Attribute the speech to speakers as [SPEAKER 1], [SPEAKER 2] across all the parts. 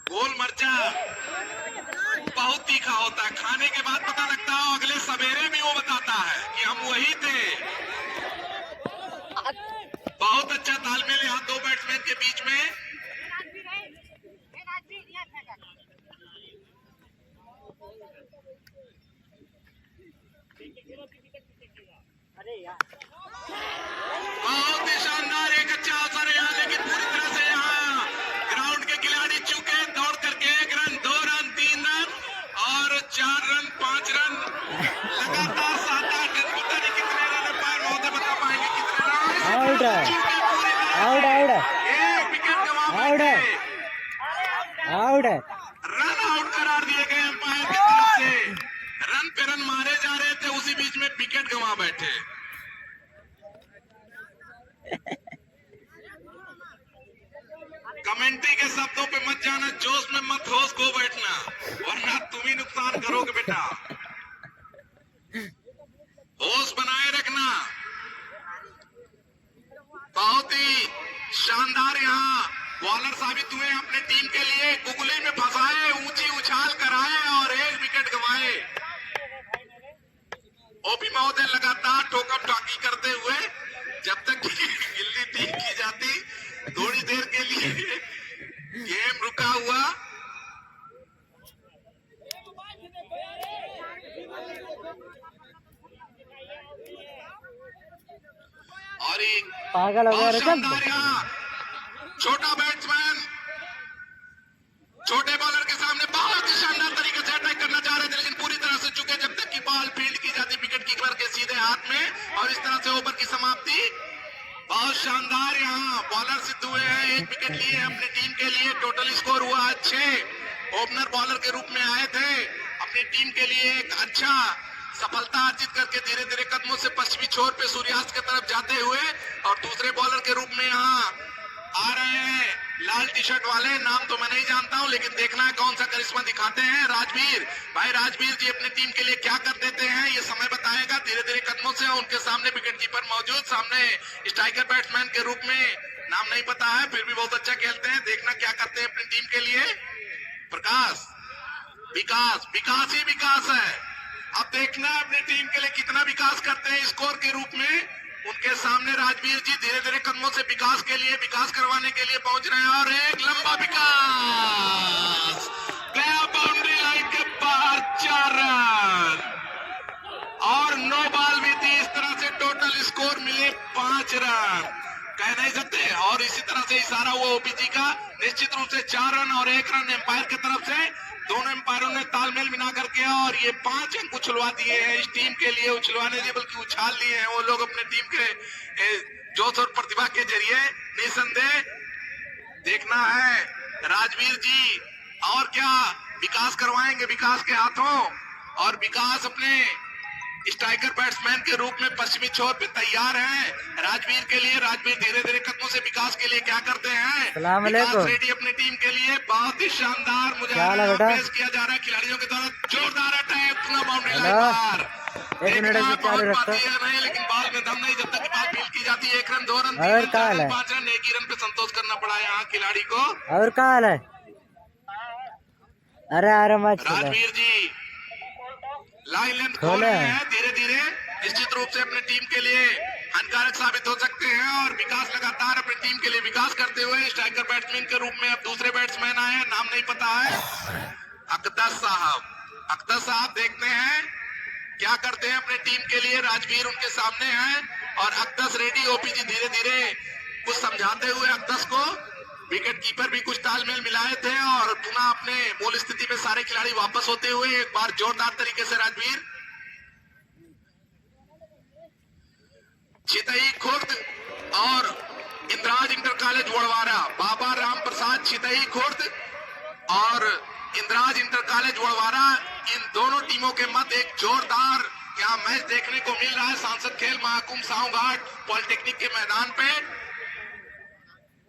[SPEAKER 1] गोल मर्चा बहुत तीखा होता है, खाने के बाद पता लगता है, अगले सवेरे भी वो बताता है कि हम वही थे। बहुत अच्छा तालमेल यहाँ दो बैट्समैन के बीच में। बहुत ही शानदार एक अच्छा अवसर है यहाँ, लेकिन पूरी तरह से यहाँ ग्राउंड के खिलाड़ी चूके दौड़ करके 1 रन 2 रन 3 रन और 4 रन 5 रन लगातार 7-8 रन, पता नहीं कितने रन अंपायर महोदय बता पाएंगे कितने रन।
[SPEAKER 2] आउट
[SPEAKER 1] एक विकेट गंवा बैठे, रन आउट करार दिए गए अंपायर की तरफ से। रन पे रन मारे जा रहे थे, उसी बीच में विकेट गंवा बैठे। कमेंट्री के शब्दों पे मत जाना, जोश में मत होश खो बैठना, वरना तुम ही नुकसान करोगे बेटा। होश बनाए रखना। बहुत ही शानदार यहाँ बॉलर साबित हुए अपने टीम के लिए, गुगली में फंसाए, ऊंची उछाल कराए और 1 विकेट गंवाए। ओपी महोदय लगातार ठोकम ठाकी करते हुए, जब तक गिल्ली ठीक की जाती थोड़ी देर के लिए गेम रुका हुआ। और एक
[SPEAKER 2] पागल हो गया
[SPEAKER 1] शानदार यहाँ छोटा बैट्समैन छोटे बॉलर के सामने बहुत ही शानदार तरीके से अटैक करना चाह रहे थे, लेकिन पूरी तरह से चुके जब तक की बॉल फील्ड की जाती विकेट कीपर के सीधे हाथ में, और इस तरह से ओवर की समाप्ति। बहुत शानदार यहाँ बॉलर सिद्ध हुए हैं, 1 विकेट लिए अपनी टीम के लिए। टोटल स्कोर हुआ 6। ओपनर बॉलर के रूप में आए थे, अपनी टीम के लिए एक अच्छा सफलता अर्जित करके धीरे धीरे कदमों से पश्चिमी छोर पे सूर्यास्त की तरफ जाते हुए, और दूसरे बॉलर के रूप में यहाँ आ रहे हैं लाल टी शर्ट वाले। नाम तो मैं नहीं जानता हूं, लेकिन देखना है कौन सा करिश्मा दिखाते हैं। राजवीर भाई, राजवीर जी अपनी टीम के लिए क्या कर देते हैं ये समय बताएगा। धीरे धीरे कदमों से उनके सामने विकेट कीपर मौजूद, सामने स्ट्राइकर बैट्समैन के रूप में नाम नहीं पता है, फिर भी बहुत अच्छा खेलते हैं। देखना क्या करते हैं अपनी टीम के लिए। प्रकाश, विकास ही विकास है। अब देखना अपनी टीम के लिए कितना विकास करते हैं स्कोर के रूप में। उनके सामने राजवीर जी धीरे धीरे कदमों से विकास करवाने के लिए पहुंच रहे हैं, और एक लंबा विकास गया बाउंड्री लाइन के बाहर, 4 रन और 9 बॉल भी थी। इस तरह से टोटल स्कोर मिले 5 रन, कह नहीं सकते। और इसी तरह से इशारा हुआ ओपीजी का, निश्चित रूप से 4 रन और 1 रन एम्पायर की तरफ से। दोनों एम्पायरों ने तालमेल बिना करके और ये 5 अंक उछलवा दिए हैं इस टीम के लिए। उछलवाने नहीं बल्कि उछाल लिए हैं वो लोग अपने टीम के जोश और प्रतिभा के जरिए। निसंदेह देखना है राजवीर जी और क्या विकास करवाएंगे विकास के हाथों, और विकास अपने स्ट्राइकर बैट्समैन के रूप में पश्चिमी छोर पे तैयार हैं राजवीर के लिए। राजवीर धीरे धीरे कदमों से विकास के लिए क्या करते हैं, विकास रेडी अपनी टीम के लिए। बहुत ही शानदार मुजाहिदा पेश किया जा रहा है खिलाड़ियों के द्वारा। जोरदार अटैक, पुनः बाउंड्री लाइन पार। नहीं, लेकिन बॉल में दम नहीं जब तक बॉल फील्ड की जाती है। 1 run 2 run 3 run 4 run 5 run, 1 ही रन पे संतोष करना पड़ा यहाँ खिलाड़ी को।
[SPEAKER 2] और कहा है
[SPEAKER 1] राजवीर जी लाइन लेंथ खोल रहे हैं धीरे धीरे, निश्चित रूप से अपने टीम के लिए हानिकारक साबित हो सकते हैं। और विकास लगातार अपनी टीम के लिए विकास करते हुए स्ट्राइकर बैट्समैन के रूप में अब दूसरे बैट्समैन आए हैं, नाम नहीं पता है। अकदस साहब देखते हैं क्या करते हैं अपने टीम के लिए। राजवीर उनके सामने है और अकदस रेडी। ओपीजी धीरे धीरे कुछ समझाते हुए अकदस को, विकेट कीपर भी कुछ तालमेल मिलाए थे और पुनः अपने मूल स्थिति में सारे खिलाड़ी वापस होते हुए एक बार जोरदार तरीके से राजवीर। चितई खुर्द और इंद्राज इंटर कॉलेज वड़वारा, बाबा राम प्रसाद चितई खुर्द और इंद्राज इंटर कॉलेज वड़वारा, इन दोनों टीमों के मध्य एक जोरदार क्या मैच देखने को मिल रहा है सांसद खेल महाकुंभ साहूघाट पॉलिटेक्निक के मैदान पे।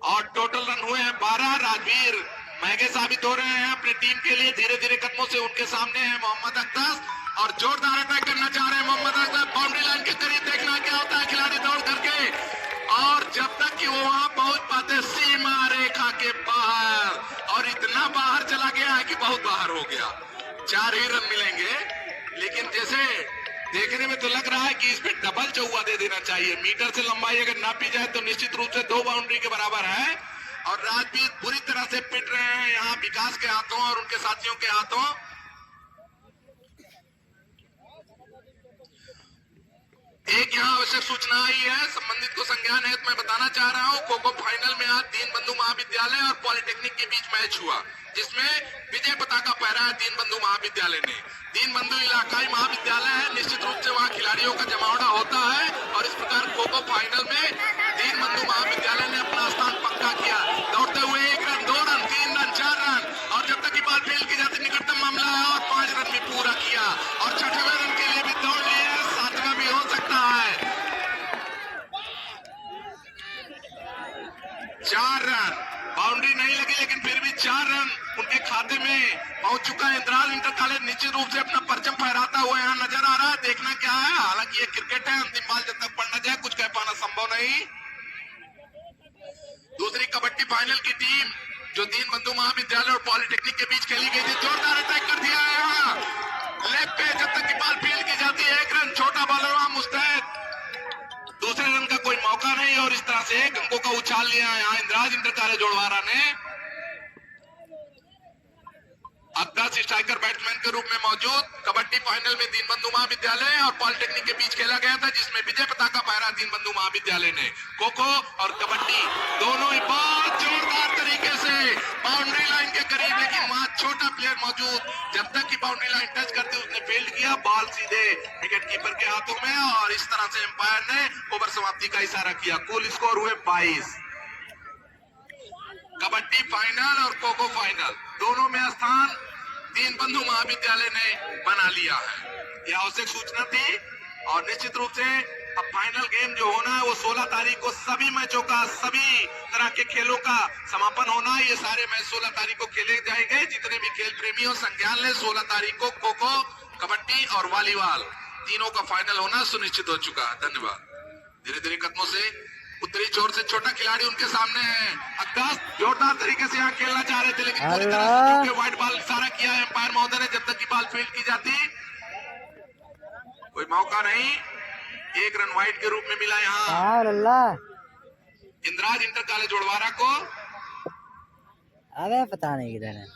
[SPEAKER 1] और टोटल रन हुए हैं 12। राजवीर महंगे साबित हो रहे हैं अपनी टीम के लिए, धीरे धीरे कदमों से उनके सामने है मोहम्मद अक्तस और जोरदार अटैक करना चाह रहे हैं मोहम्मद अक्तस। बाउंड्री लाइन के करीब देखना क्या होता है खिलाड़ी दौड़ करके, और जब तक कि वो वहां पहुंच पाते सीमा रेखा के बाहर, और इतना बाहर चला गया है कि बहुत बाहर हो गया। 4 ही रन मिलेंगे, लेकिन जैसे देखने में तो लग रहा है कि इस पे डबल चौवा दे देना चाहिए। मीटर से लंबाई अगर नापी जाए तो निश्चित रूप से 2 बाउंड्री के बराबर है। और राजवीर बुरी तरह से पिट रहे हैं यहाँ विकास के हाथों और उनके साथियों के हाथों। एक यहाँ आवश्यक सूचना आई है, संबंधित को संज्ञान है, तो मैं बताना चाह रहा हूँ। खो खो फाइनल में आज दीनबंधु महाविद्यालय और पॉलिटेक्निक के बीच मैच हुआ, जिसमें विजय पताका फहराया दीनबंधु महाविद्यालय ने। दीनबंधु इलाकाई महाविद्यालय है, निश्चित रूप से वहाँ खिलाड़ियों का जमावड़ा होता है, और इस प्रकार खो खो फाइनल में दीनबंधु महाविद्यालय ने अपना स्थान पक्का किया। दौड़ते हुए 1 रन, 2 रन, 3 रन, 4 रन, और जब तक की बात फेल की जाती निकटतम मामला है, और 5 रन में पूरा किया, और 6वें रन के लिए भी दौड़ लिए, 7वां भी हो सकता है। 4 रन, बाउंड्री नहीं लगी लेकिन फिर भी 4 रन उनके खाते में पहुंच चुका है। इंद्राल इंटर कॉलेज निश्चित रूप से अपना परचम फहराता हुआ यहाँ नजर आ रहा है। देखना क्या है, हालांकि ये क्रिकेट है, अंतिम बॉल जब तक पड़ न जाए कुछ कह पाना संभव नहीं। दूसरी कबड्डी फाइनल की टीम जो दीनबंधु महाविद्यालय और पॉलिटेक्निक के बीच खेली गई थी, जोरदार अटैक कर दिया है यहाँ लेग पे, जब तक की बॉल फील्ड की जाती है 1 रन। छोटा बॉलर वहां मुस्तैद, दूसरे रन का कोई मौका नहीं, और इस तरह से 1 अंकों का उछाल लिया है यहाँ इंद्राज इंटर कॉलेज जोड़वारा ने। अक्तस स्ट्राइकर बैट्समैन के रूप में मौजूद। कबड्डी फाइनल में दीनबंधु महाविद्यालय और पॉलिटेक्निक के बीच खेला गया था, जिसमें विजय पताका फहरा दीनबंधु महाविद्यालय ने। खो खो और कबड्डी दोनों ही बहुत जोरदार तरीके से बाउंड्री लाइन के करीब, लेकिन वहां छोटा प्लेयर मौजूद, जब तक की बाउंड्री लाइन टच करती उसने फील्ड किया, बॉल सीधे विकेट कीपर के हाथों में, और इस तरह से एम्पायर ने ओवर समाप्ति का इशारा किया। कुल स्कोर हुए 22। कबड्डी फाइनल और खो खो फाइनल दोनों में स्थान दीनबंधु महाविद्यालय ने बना लिया है। यह आवश्यक सूचना थी, और निश्चित रूप से अब फाइनल गेम जो होना है वो 16 तारीख को सभी मैचों का, सभी तरह के खेलों का समापन होना है। ये सारे मैच 16 तारीख को खेले जाएंगे। जितने भी खेल प्रेमी हो संज्ञान ले, 16 तारीख को खो खो, कबड्डी और वॉलीबॉल तीनों का फाइनल होना सुनिश्चित हो चुका है। धन्यवाद। धीरे धीरे कदमों से उत्तरी छोर से छोटा खिलाड़ी उनके सामने है। अक्कास जोरदार तरीके से यहाँ खेलना चाह रहे थे, लेकिन पूरी तरह से व्हाइट बॉल इशारा किया है एम्पायर महोदय ने। जब तक की बॉल फील्ड की जाती कोई मौका नहीं। 1 रन व्हाइट के रूप में मिला यहाँ इंद्राज इंटर कॉलेज जोड़वारा को।
[SPEAKER 2] अबे पता नहीं किधर है,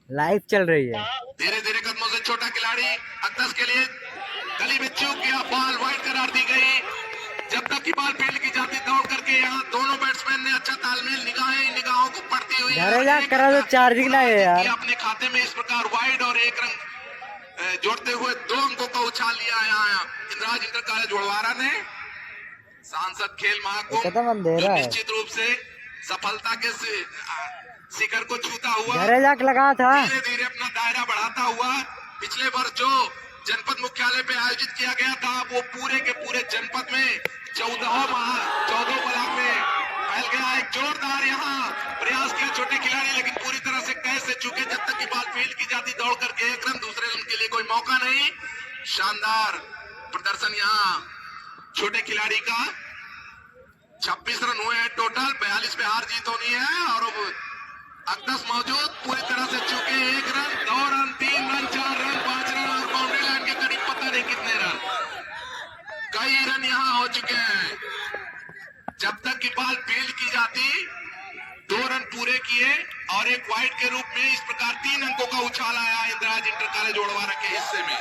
[SPEAKER 2] लाइव चल रही है।
[SPEAKER 1] धीरे धीरे कदमों से छोटा खिलाड़ी अक्कास के लिए गली में चूक गया, बॉल व्हाइट करार दी गई। जब तक की बॉल फील्ड की जाती दौड़ करके यहाँ दोनों बैट्समैन ने अच्छा तालमेल, निगाहों को पड़ती हुई
[SPEAKER 2] चार्जिंग ना है यार,
[SPEAKER 1] अपने खाते में इस प्रकार वाइड और 1 रन जोड़ते हुए 2 अंकों का उछाल लिया यहाँ इंद्राज इंटर कॉलेज जोड़वारा ने। सांसद खेल महाकुंभ निश्चित रूप से सफलता के शिखर को छूता हुआ
[SPEAKER 2] लगा था,
[SPEAKER 1] धीरे धीरे अपना दायरा बढ़ाता हुआ। पिछले वर्ष जो जनपद मुख्यालय पे आयोजित किया गया था, वो पूरे के पूरे जनपद में 14 ब्लॉक में फैल गया। एक जोरदार यहाँ प्रयास किया छोटे खिलाड़ी, लेकिन पूरी तरह से कैच से चूके। जब तक की बॉल फील्ड की जाती दौड़ करके 1 रन, दूसरे रन के लिए कोई मौका नहीं। शानदार प्रदर्शन यहाँ छोटे खिलाड़ी का। 26 रन हुए हैं टोटल, 42 पे हार जीत होनी है, और अक्तस मौजूद, पूरी तरह से चूके। 1 run, 2 run, 3 run, 4 run, 5 run, और बाउंड्री लाइन के करीब पता नहीं कितने रन। कई रन यहाँ हो चुके हैं। जब तक की बॉल फील्ड की जाती 2 रन पूरे किए, और 1 वाइड के रूप में इस प्रकार 3 अंकों का उछाल आया इंद्राज इंटर कॉलेज जोड़वारा के हिस्से में।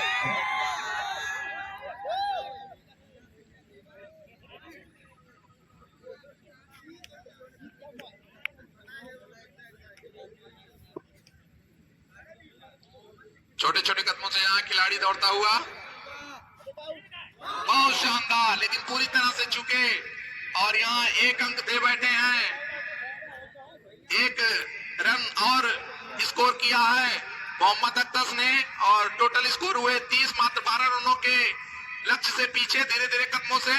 [SPEAKER 1] छोटे छोटे कदमों से यहाँ खिलाड़ी दौड़ता हुआ, बहुत शानदार, लेकिन पूरी तरह से चुके, और यहाँ 1 अंक दे बैठे हैं। 1 रन और स्कोर किया है मोहम्मद अख्तस ने, और टोटल स्कोर हुए 30, मात्र 12 रनों के लक्ष्य से पीछे। धीरे धीरे कदमों से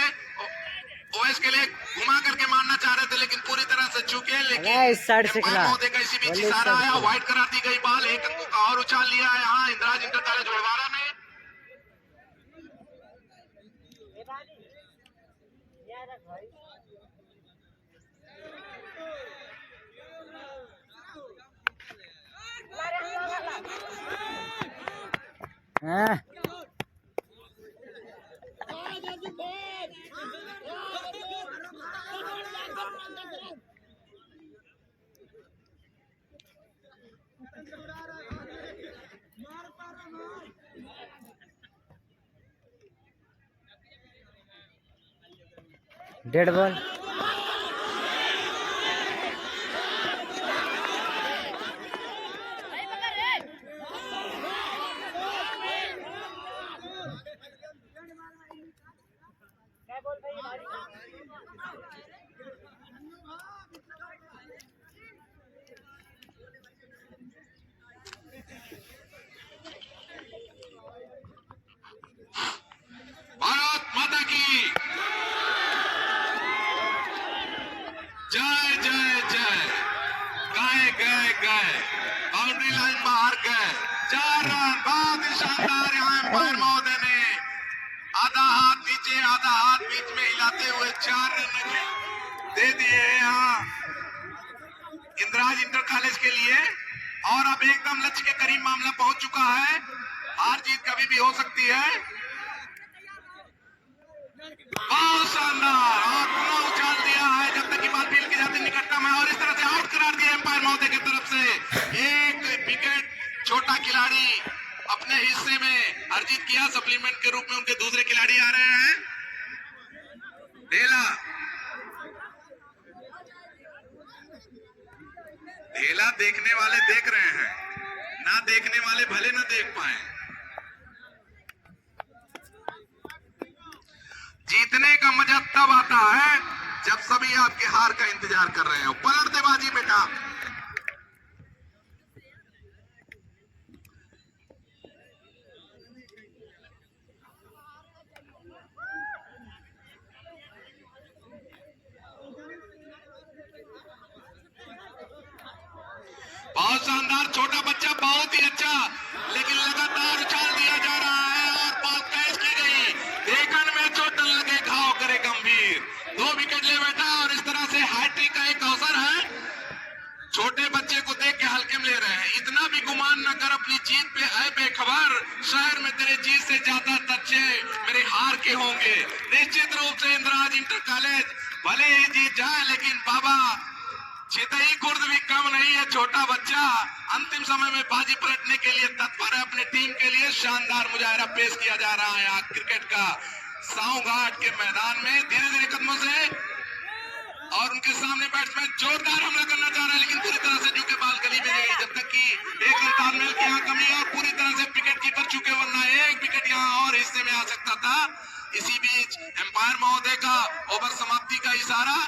[SPEAKER 1] ओएस के लिए घुमा करके मारना चाह रहे थे, लेकिन पूरी तरह से चूके। लेकिन
[SPEAKER 2] इस साइड से खिला,
[SPEAKER 1] महोदय का इसी बीच इशारा आया, व्हाइट करार दी गई बॉल। एक अंकों का और उछाल लिया है यहाँ इंदिराज इंटर कॉलेज उड़वाड़ा ने।
[SPEAKER 2] हाँ। Dead ball.
[SPEAKER 1] भारत माता की जय जय जय। गए गए गए, बाउंड्री लाइन बाहर गए। 4 रन, बहुत ही शानदार यहाँ एम्पायर महोदय ने आधा हाथ नीचे आधा हाथ बीच में हिलाते हुए 4 रन दे दिए यहाँ इंदिराज इंटर कॉलेज के लिए। और अब एकदम लक्ष्य के करीब मामला पहुंच चुका है। हार जीत कभी भी हो सकती है। बहुत शानदार, और पूरा उछाल दिया है जब तक कि बाल फील्ड की जाती निकटतम है, और इस तरह से आउट करार दिया एम्पायर महोदय की तरफ से। एक विकेट छोटा खिलाड़ी अपने हिस्से में अर्जित किया। सप्लीमेंट के रूप में उनके दूसरे खिलाड़ी आ रहे हैं। ढेला ढेला देखने वाले देख रहे हैं, ना देखने वाले भले ना देख पाए। जीतने का मजा तब आता है जब सभी आपके हार का इंतजार कर रहे हो। पलट दे बाजी बेटा। बहुत शानदार, छोटा बच्चा बहुत ही अच्छा, लेकिन लगातार उछाल दिया जा रहा है और बॉल कैच की गई। देखन में चोट न लगे घाव करे गंभीर। 2 विकेट ले बैठा, और इस तरह से हैट्रिक का एक अवसर है। छोटे बच्चे को देख के हल्के में ले रहे हैं। इतना भी गुमान न कर अपनी जीत पे, ऐ बेखबर। शहर में तेरे जीत से ज्यादा तच्चे मेरे हार के होंगे। निश्चित रूप से इंदिराज इंटर कॉलेज भले ही जीत जाए, लेकिन बाबा चितई कुर्द भी कम नहीं है। छोटा बच्चा अंतिम समय में बाजी पलटने के लिए तत्पर है। अपने टीम के लिए शानदार मुजाहिरा पेश किया जा रहा है क्रिकेट का साऊ घाट के मैदान में। धीरे धीरे कदमों से, और उनके सामने बैट्समैन जोरदार हमला करना चाह रहा है, लेकिन पूरी तरह से चूके बाल गली में गई। जब तक कि एक रन तालमेल की यहाँ कमी, और पूरी तरह से विकेट कीपर चूके, वरना एक विकेट यहाँ और हिस्से में आ सकता था। इसी बीच एम्पायर महोदय का ओवर समाप्ति का इशारा।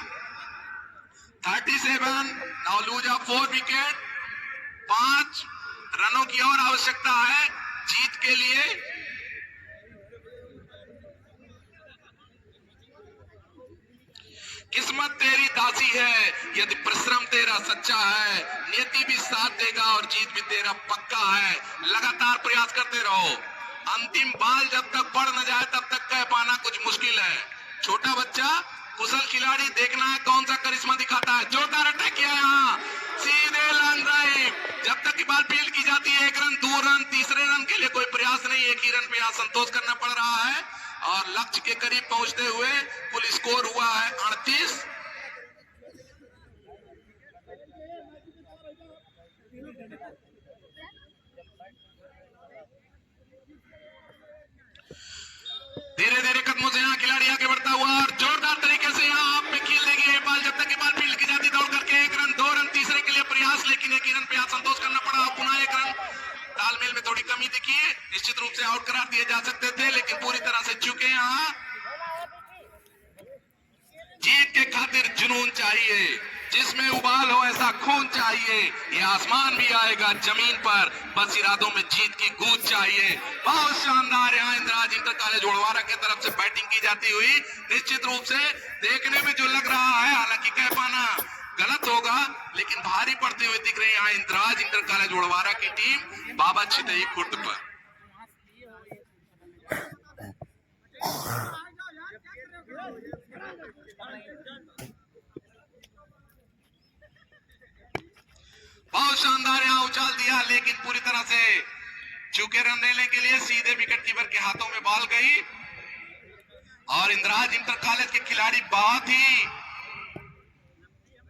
[SPEAKER 1] 37, नाउ लूज ऑफ 4 विकेट। 5 रनों की और आवश्यकता है जीत के लिए। किस्मत तेरी दासी है, यदि परिश्रम तेरा सच्चा है, नियति भी साथ देगा और जीत भी तेरा पक्का है। लगातार प्रयास करते रहो। अंतिम बाल जब तक पड़ न जाए तब तक कह पाना कुछ मुश्किल है। छोटा बच्चा कुशल खिलाड़ी, देखना है कौन सा करिश्मा दिखाता है। जोरदार अटैक किया यहाँ, सीधे लॉन्ग ड्राइव। जब तक की बाल फील्ड की जाती है, 1 रन 2 रन, तीसरे रन के लिए कोई प्रयास नहीं। 1 ही रन पे यहाँ संतोष करना पड़ रहा है, और लक्ष्य के करीब पहुंचते हुए कुल स्कोर हुआ है 38। धीरे धीरे कदमों से यहाँ खिलाड़ी आगे बढ़ता हुआ, और जोरदार तरीके से यहाँ आप में खेल देगी ये बाल। जब तक कि बाल फील्ड की जाती, दौड़ करके 1 रन 2 रन, तीसरे के लिए प्रयास, लेकिन 1 ही रन पे यहाँ संतोष करना पड़ा। पुनः 1 रन, तालमेल में थोड़ी कमी दिखी है। निश्चित रूप से आउट करार दिए जा सकते थे, लेकिन पूरी तरह से चूके। यहाँ जीत के खातिर जुनून चाहिए, जिसमें उबाल हो ऐसा खून चाहिए, ये आसमान भी आएगा जमीन पर, बस इरादों में जीत की गूंज चाहिए। बहुत शानदार यहाँ इंद्राज इंटर कॉलेज उड़वारा की तरफ से बैटिंग की जाती हुई, निश्चित रूप से देखने में जो लग रहा है, हालांकि कह पाना गलत होगा, लेकिन भारी पड़ते हुए दिख रही है यहाँ इंद्राज इंटर कॉलेज उड़वारा की टीम बाबा छितई खुर्द पर। बहुत शानदार यहाँ उछाल दिया, लेकिन पूरी तरह से चूके रन लेने के लिए सीधे विकेट कीपर के हाथों में बॉल गई और इंद्राज इंटर कॉलेज के खिलाड़ी बहुत ही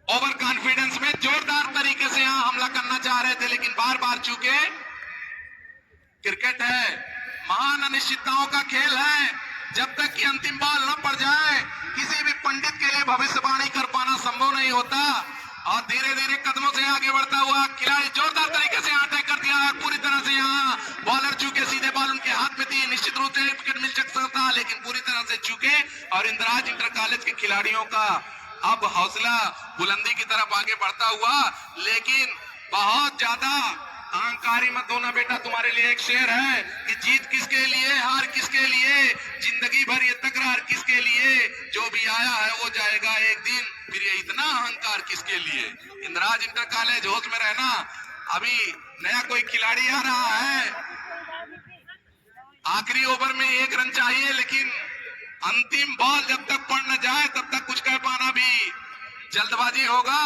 [SPEAKER 1] ओवर कॉन्फिडेंस में जोरदार तरीके से यहां हमला करना चाह रहे थे, लेकिन बार बार चूके। क्रिकेट है, महान अनिश्चितताओं का खेल है, जब तक कि अंतिम बॉल न पड़ जाए किसी भी पंडित के लिए भविष्यवाणी कर पाना संभव नहीं होता। और धीरे धीरे कदमों से आगे बढ़ता हुआ खिलाड़ी जोरदार तरीके से अटैक कर दिया और पूरी तरह से यहाँ बॉलर चूके, सीधे बॉल उनके हाथ में थी, निश्चित रूप से विकेट मिल सकता था, लेकिन पूरी तरह से चूके और इंद्राज इंटर कॉलेज के खिलाड़ियों का अब हौसला बुलंदी की तरफ आगे बढ़ता हुआ। लेकिन बहुत ज्यादा अहंकारी मत होना बेटा, तुम्हारे लिए एक शेर है कि जीत किसके लिए, हार किसके लिए, जिंदगी भर ये तकरार किसके लिए, जो भी आया है वो जाएगा एक दिन, फिर ये इतना अहंकार किसके लिए। इंद्राज इंटर कॉलेज होश में रहना, अभी नया कोई खिलाड़ी आ रहा है, आखिरी ओवर में 1 रन चाहिए, लेकिन अंतिम बॉल जब तक पड़ न जाए तब तक कुछ कह पाना भी जल्दबाजी होगा।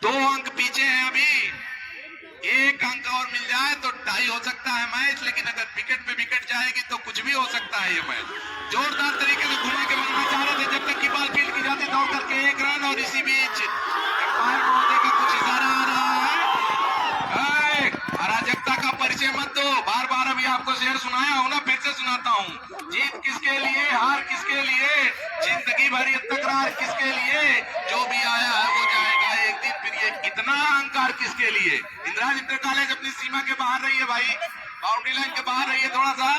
[SPEAKER 1] दो अंक पीछे हैं अभी, 1 अंक और मिल जाए तो टाई हो सकता है मैच, लेकिन अगर विकेट पे विकेट जाएगी तो कुछ भी हो सकता है ये मैच। जोरदार तरीके से घुमा के मारना चाह रहे थे, जब तक कि बॉल फील्ड की जाती दौड़ करके 1 रन, और इसी बीच अंपायर महोदय का कुछ इशारा आ रहा है। अराजकता का परिचय मत दो, बार बार अभी आपको शेर सुनाया हूं ना, फिर से सुनाता हूं। जीत किसके लिए, हार किसके लिए, जिंदगी भर ये तकरार किसके लिए, जो भी आया है वो जाएगा एक दिन, फिर ये इतना अहंकार किसके लिए। इंद्राज इंटर कॉलेज अपनी सीमा के बाहर रही है भाई, बाउंड्री लाइन के बाहर रही है थोड़ा सा,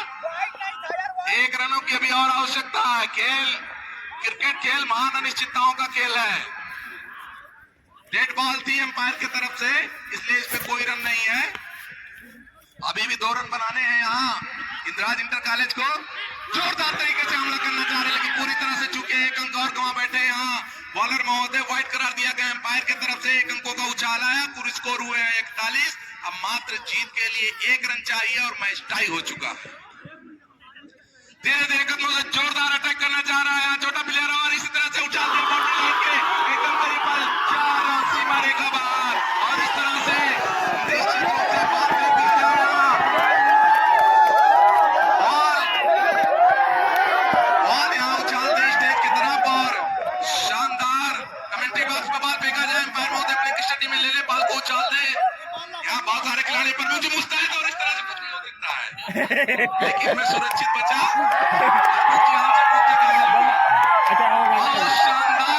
[SPEAKER 1] 1 रनों की अभी और आवश्यकता है। खेल, क्रिकेट खेल महान अनिश्चितताओं का खेल है। डेड बॉल थी अंपायर की तरफ से, इसलिए इसमें कोई रन नहीं है। अभी भी 2 रन बनाने हैं यहाँ इंद्राज इंटर कॉलेज को, जोरदार तरीके से हमला करना चाह रहे, लेकिन पूरी तरह से चूके 1 अंक और गंवा बैठे यहाँ बॉलर महोदय। वाइड करार दिया गया अंपायर की तरफ से, 1 अंकों का उछाल आया, पूरे स्कोर हुए हैं 41। अब मात्र जीत के लिए 1 रन चाहिए और मैच टाई हो चुका है। धीरे धीरे कदमों से जोरदार अटैक करना चाह रहा है छोटा प्लेयर, और इसी तरह से उछाल दिया बाउंड्री लाइन के एकदम करीब पर, 4 रन, सीमा रेखा बाहर, और इस तरह से निश्चित रूप से बात करते जाना। और यहाँ उछाल दी स्टेज की तरफ, और शानदार कमेंट्री बॉक्स में बॉल फेंका जाए, अंपायर महोदय अपने स्टडी में ले ले, बॉल को उछाल दे। यहाँ बहुत सारे खिलाड़ी पर मुझे मुस्तैद, और इस तरह से कुछ भी हो सकता है, लेकिन मैं सुरक्षित बचा। बहुत शानदार